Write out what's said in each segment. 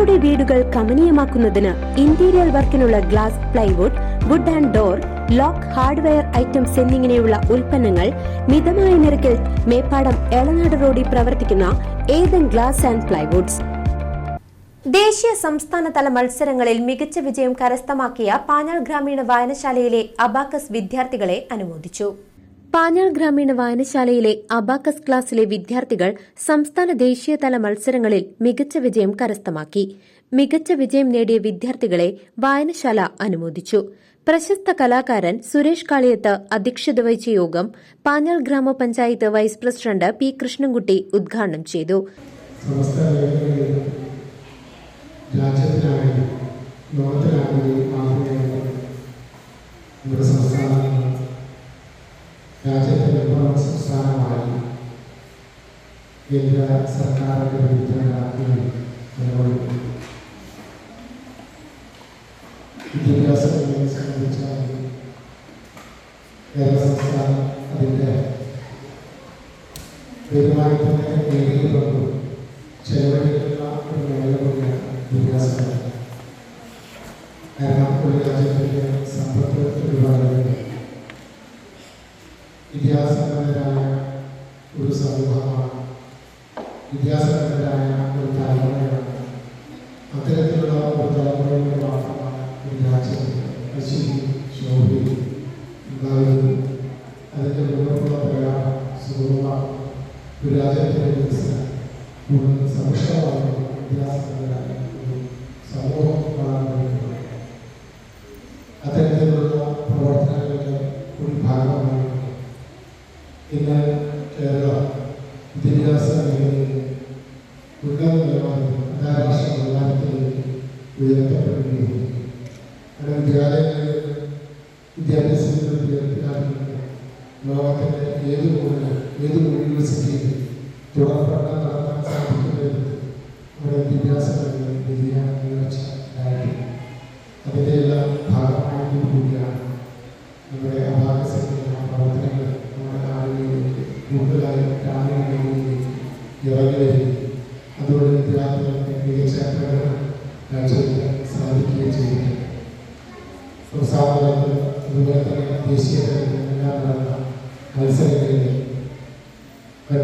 നിങ്ങളുടെ വീടുകൾ കമനീയമാക്കുന്നതിന് ഇന്റീരിയർ വർക്കിനുള്ള glass, plywood, wood and door, lock, hardware items എന്നിങ്ങനെയുള്ള ഉൽപ്പന്നങ്ങൾ മിതമായ നിരക്കിൽ മേപ്പാടം എളനാട് റോഡിൽ പ്രവർത്തിക്കുന്ന ഏതൻ ഗ്ലാസ് ആൻഡ് പ്ലൈവുഡ്സ്. ദേശീയ സംസ്ഥാനതല മത്സരങ്ങളിൽ മികച്ച വിജയം കരസ്ഥമാക്കിയ പാഞ്ഞാൾ ഗ്രാമീണ വായനശാലയിലെ അബാക്കസ് വിദ്യാർത്ഥികളെ അനുമോദിച്ചു. പാഞ്ഞാൾ ഗ്രാമീണ വായനശാലയിലെ അബാക്കസ് ക്ലാസിലെ വിദ്യാർത്ഥികൾ സംസ്ഥാന ദേശീയതല മത്സരങ്ങളിൽ മികച്ച വിജയം കരസ്ഥമാക്കി. മികച്ച വിജയം നേടിയ വിദ്യാർത്ഥികളെ വായനശാല അനുമോദിച്ചു. പ്രശസ്ത കലാകാരൻ സുരേഷ് കാളിയത്ത് അധ്യക്ഷത വഹിച്ച യോഗം പാഞ്ഞാൾ ഗ്രാമപഞ്ചായത്ത് വൈസ് പ്രസിഡന്റ് പി കൃഷ്ണൻകുട്ടി ഉദ്ഘാടനം ചെയ്തു. രാജ്യത്തിൻ്റെ സംസ്ഥാനമായി കേന്ദ്ര സർക്കാരിൻ്റെ വിദ്യാഭ്യാസത്തെ സംബന്ധിച്ചാൽ കേരള സംസ്ഥാനം അതിൻ്റെ തീരുമാനത്തിന് നേടിയതൊന്നും ചെലവഴിക്കുന്ന ഒരു മേഖല കൂടിയാണ് വിദ്യാഭ്യാസം. കാരണം ഒരു രാജ്യത്തിൻ്റെ സമ്പത്ത് ഒരുപാട് വിദ്യാസമ്പന്നരായ ഒരു സമൂഹമാണ്, വിദ്യാസമ്പന്നരായ ഒരു തലമുറയാണ്. അത്തരത്തിലുള്ള ഒരു തലമുറയുടെ മാത്രമാണ് ഒരു രാജ്യത്ത് അശ്വതിയും ശോഭയും ഉണ്ടാകുന്നത്. അതിൻ്റെ മുന്നോട്ടുള്ള പ്രയാണം സുഗമമാണ്. ഒരു രാജ്യത്തിൻ്റെ വികസനം കൂടുതൽ സമുഷ്ടമാകുന്ന വിദ്യാസമ്പന്നരായ ഒരു സമൂഹം വളർന്നു. അത്തരത്തിലുള്ള പ്രവർത്തനങ്ങളുടെ ഒരു ഭാഗമായി ഇന്ന് കേരള വിദ്യാഭ്യാസ മേഖലയിൽ ഉന്നത നിലവാരത്തിൽ അന്താരാഷ്ട്ര നിലവാരത്തിലേക്ക് ഉയർത്തപ്പെടുകയും വിദ്യാലയങ്ങളിൽ വിദ്യാഭ്യാസത്തിൽ വിദ്യാർത്ഥികൾക്ക് ലോകത്തിൻ്റെ ഏത് യൂണിവേഴ്സിറ്റിയിൽ തുടർ പഠനം നടത്താൻ സാധിക്കുന്നതിൽ നമ്മുടെ വിദ്യാഭ്യാസ മേഖലയിൽ വലിയ ഉയർച്ച ഉണ്ടായിട്ടുണ്ട്. അതിൻ്റെ എല്ലാം ഭാഗമായി കൂടിയാണ് നമ്മുടെ അബാക്കസിൻ്റെ പ്രവർത്തനങ്ങൾ നമ്മുടെ നാടുകളിലേക്ക് കൂടുതലായി ഗ്രാമീണ മേഖലയിലേക്ക് ഇറങ്ങി വരികയും അതോടെ വിദ്യാർത്ഥികൾക്ക് മികച്ച പ്രകടനം കാഴ്ചവെക്കാൻ സാധിക്കുകയും ചെയ്തിട്ടുണ്ട്. സംസ്ഥാന തലത്തിൽ അതുപോലെ തന്നെ ദേശീയ തലത്തിൽ എല്ലാം നടന്ന മത്സരങ്ങളിൽ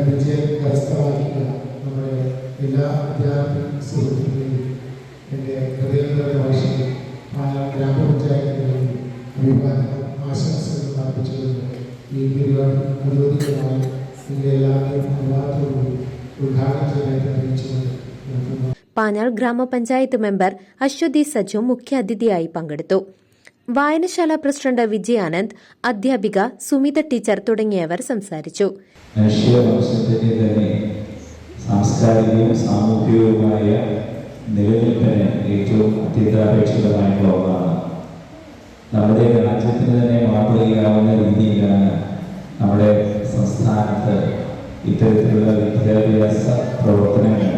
വിജയം കരസ്ഥമാക്കിയ നമ്മുടെ എല്ലാ വിദ്യാർത്ഥി സുഹൃത്തുക്കളെയും എൻ്റെ ഹൃദയങ്ങളുടെ ഭാഷയിൽ പാഞ്ഞാൾ ഗ്രാമപഞ്ചായത്തിൻ്റെയും അഭിപ്രായങ്ങളും ആശംസകളും അർപ്പിച്ചുകൊണ്ട് ഈ പരിപാടി അനുവദിക്കമായി ഇതിൻ്റെ എല്ലാവരെയും അനുവാദത്തോടുകൂടി ഉദ്ഘാടനം ചെയ്യാനായിട്ട് അറിയിച്ചുകൊണ്ട് നിർത്തുന്നു. പാഞ്ഞാൾ ഗ്രാമപഞ്ചായത്ത് മെമ്പർ അശ്വതി സജു മുഖ്യാതിഥിയായി പങ്കെടുത്തു. വായനശാല പ്രസിഡന്റ് വിജയാനന്ദ്, അധ്യാപിക സുമിത ടീച്ചർ തുടങ്ങിയവർ സംസാരിച്ചു. മനുഷ്യവംശത്തിന്റെ തന്നെ സാംസ്കാരികവും സാമൂഹികവുമായ നിലനിൽപ്പിന് ഏറ്റവും അത്യന്താപേക്ഷിതമായിട്ടുള്ള ഒന്നാണ്. നമ്മുടെ രാജ്യത്തിന് തന്നെ മാതൃകയാവുന്ന രീതിയിലാണ് നമ്മുടെ സംസ്ഥാനത്ത് ഇത്തരത്തിലുള്ള വിദ്യാഭ്യാസ പ്രവർത്തനങ്ങൾ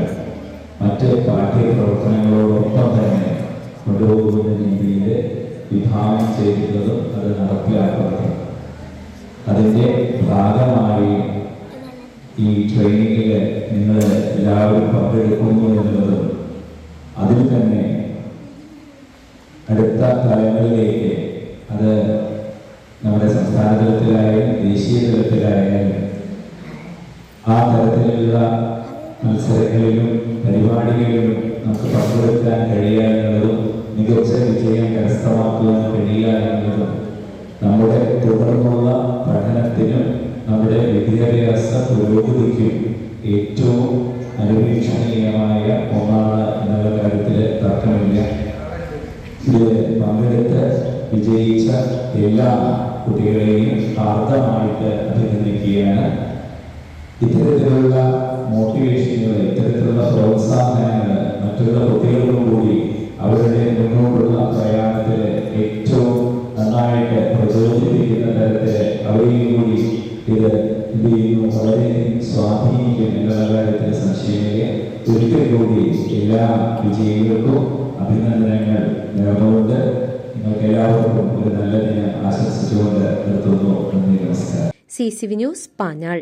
മറ്റ് പാഠ്യപ്രവർത്തനങ്ങളോടൊപ്പം തന്നെ കൊണ്ടുപോകുന്ന രീതിയിൽ വിഭാവനം ചെയ്തിട്ടുള്ളതും അത് നടപ്പിലാക്കുന്നതും. അതിൻ്റെ ഭാഗമായി ഈ ട്രെയിനിങ്ങിൽ നിങ്ങൾ എല്ലാവരും പങ്കെടുക്കുന്നു എന്നുള്ളതും അതിൽ തന്നെ അടുത്ത തലങ്ങളിലേക്ക് അത് നമ്മുടെ സംസ്ഥാന തലത്തിലായാലും ദേശീയ തലത്തിലായാലും ആ തരത്തിലുള്ള മത്സരങ്ങളിലും പരിപാടികളിലും നമുക്ക് പങ്കെടുക്കാൻ കഴിയുക എന്നുള്ളതും മികച്ച വിജയം കരസ്ഥമാക്കുവാൻ കഴിയുക എന്നുള്ളതും നമ്മുടെ തുടർന്നുള്ള പഠനത്തിനും നമ്മുടെ വിദ്യാഭ്യാസ പുരോഗതിക്കും ഏറ്റവും അനുവീക്ഷണീയമായ ഒന്നാണ് എന്നുള്ള കാര്യത്തിൽ തർക്കമില്ല. ഇതിൽ പങ്കെടുത്ത് വിജയിച്ച എല്ലാ കുട്ടികളെയും ആർദ്രമായിട്ട് അഭിനന്ദിക്കുകയാണ്. ഇത്തരത്തിലുള്ള മോട്ടിവേഷനുകൾ, ഇത്തരത്തിലുള്ള പ്രോത്സാഹനങ്ങൾ മറ്റുള്ള കുട്ടികൾക്കും കൂടി അവരുടെ മുന്നോട്ടുള്ള പ്രയാണത്തിൽ ഏറ്റവും നന്നായിട്ട് പ്രചോദിപ്പിക്കുന്ന തരത്തിൽ അവരെയും കൂടി ഇത് വളരെ സ്വാധീനിക്കും എന്നുള്ള കാര്യത്തിൽ സംശയമില്ല. ഒരിക്കൽ കൂടി എല്ലാ വിജയികൾക്കും അഭിനന്ദനങ്ങൾ നേർന്നുകൊണ്ട് നിങ്ങൾക്ക് എല്ലാവർക്കും ഒരു നല്ല ദിനം ആശംസിച്ചുകൊണ്ട് നിർത്തുന്നു. നന്ദി, നമസ്കാരം. CCV news, Panjal.